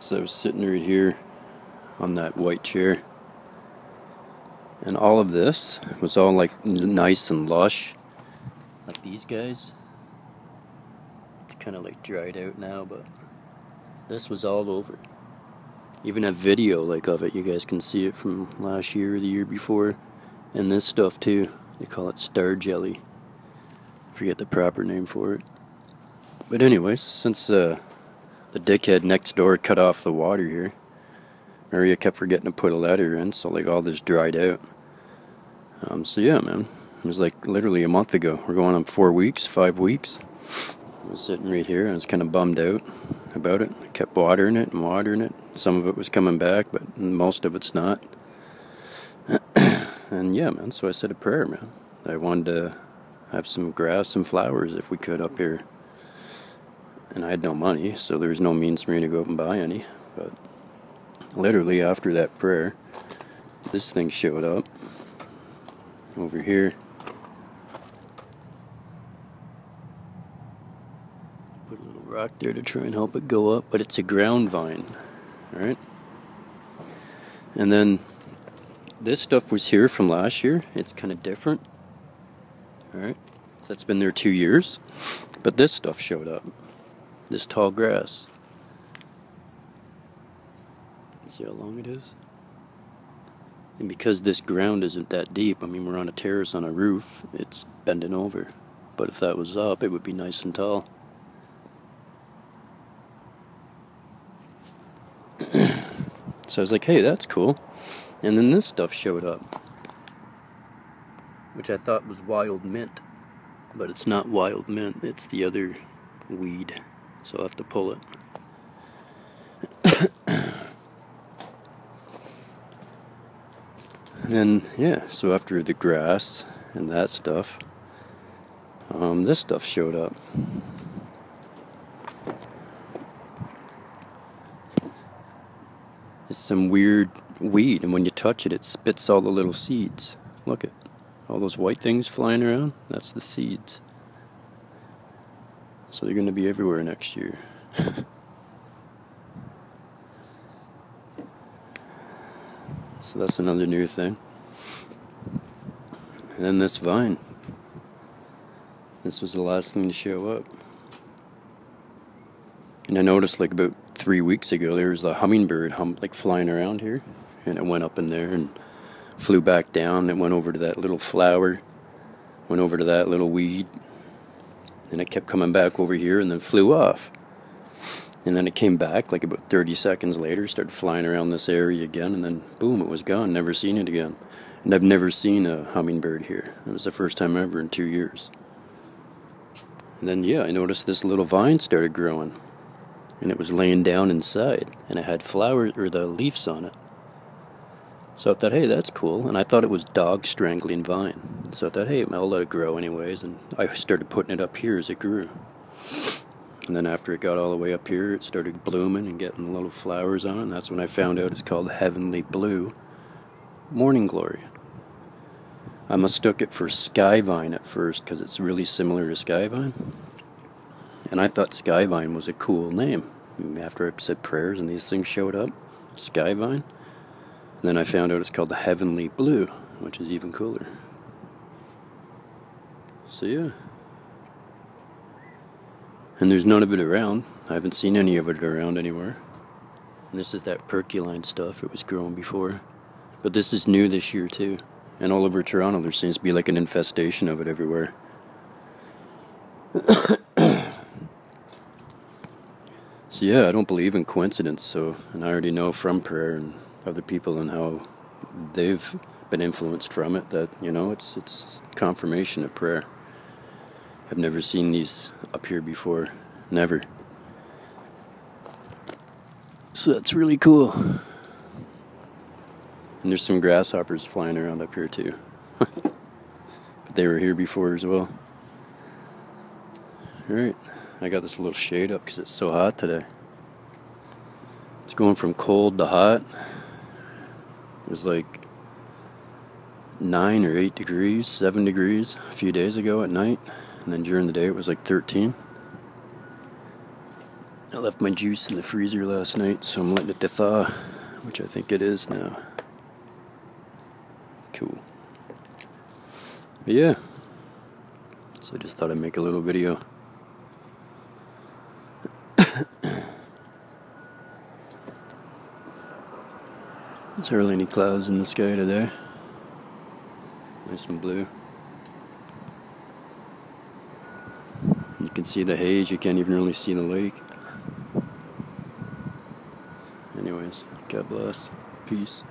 So I was sitting right here on that white chair, and all of this was all like nice and lush, like these guys. It's kind of like dried out now, but this was all over. Even a video like of it, you guys can see it from last year or the year before. And this stuff too, they call it star jelly. Forget the proper name for it. But anyways, since the dickhead next door cut off the water here, Maria kept forgetting to put a letter in, so like all this dried out. So yeah, man, it was like literally a month ago. We're going on 4 weeks, 5 weeks. I was sitting right here, and I was kind of bummed out about it. I kept watering it and watering it. Some of it was coming back, but most of it's not. And yeah, man, so I said a prayer, man. I wanted to have some grass, some flowers if we could up here. And I had no money, so there was no means for me to go up and buy any. But literally after that prayer, this thing showed up over here. Put a little rock there to try and help it go up, but it's a ground vine, alright? And then this stuff was here from last year. It's kind of different, alright? So that's been there 2 years, but this stuff showed up. This tall grass. See how long it is? And because this ground isn't that deep, I mean, we're on a terrace on a roof, it's bending over. But if that was up, it would be nice and tall. So I was like, hey, that's cool. And then this stuff showed up, which I thought was wild mint. But it's not wild mint, it's the other weed. So I'll have to pull it. And then, yeah, so after the grass and that stuff, this stuff showed up. It's some weird weed, and when you touch it, it spits all the little seeds. Look at all those white things flying around. That's the seeds. So they're going to be everywhere next year. So that's another new thing. And then this vine. This was the last thing to show up. And I noticed like about 3 weeks ago there was a hummingbird like flying around here. And it went up in there and flew back down. It went over to that little flower. Went over to that little weed. And it kept coming back over here and then flew off. And then it came back like about 30 seconds later, started flying around this area again, and then boom, it was gone. Never seen it again. And I've never seen a hummingbird here. It was the first time ever in 2 years. And then, yeah, I noticed this little vine started growing. And it was laying down inside, and it had flowers, or the leaves on it. So I thought, hey, that's cool. And I thought it was dog strangling vine. So I thought, hey, I'll let it grow anyways. And I started putting it up here as it grew. And then after it got all the way up here, it started blooming and getting little flowers on it. And that's when I found out it's called Heavenly Blue Morning Glory. I mistook it for Sky Vine at first because it's really similar to Sky Vine. And I thought Sky Vine was a cool name. After I said prayers and these things showed up, Sky Vine. And then I found out it's called the Heavenly Blue, which is even cooler. So yeah. And there's none of it around. I haven't seen any of it around anywhere. And this is that perculine stuff. It was growing before. But this is new this year too. And all over Toronto there seems to be like an infestation of it everywhere. So yeah, I don't believe in coincidence. And I already know from prayer and other people and how they've been influenced from it that, you know, it's confirmation of prayer. I've never seen these up here before. Never. So that's really cool. And there's some grasshoppers flying around up here too. But they were here before as well. Alright. I got this little shade up because it's so hot today. It's going from cold to hot. It was like 9 or 8 degrees, 7 degrees a few days ago at night. And then during the day it was like 13. I left my juice in the freezer last night, so I'm letting it thaw, which I think it is now. Cool. But yeah, so I just thought I'd make a little video. There's hardly any clouds in the sky today. Nice and blue. You can see the haze, you can't even really see the lake. Anyways, God bless. Peace.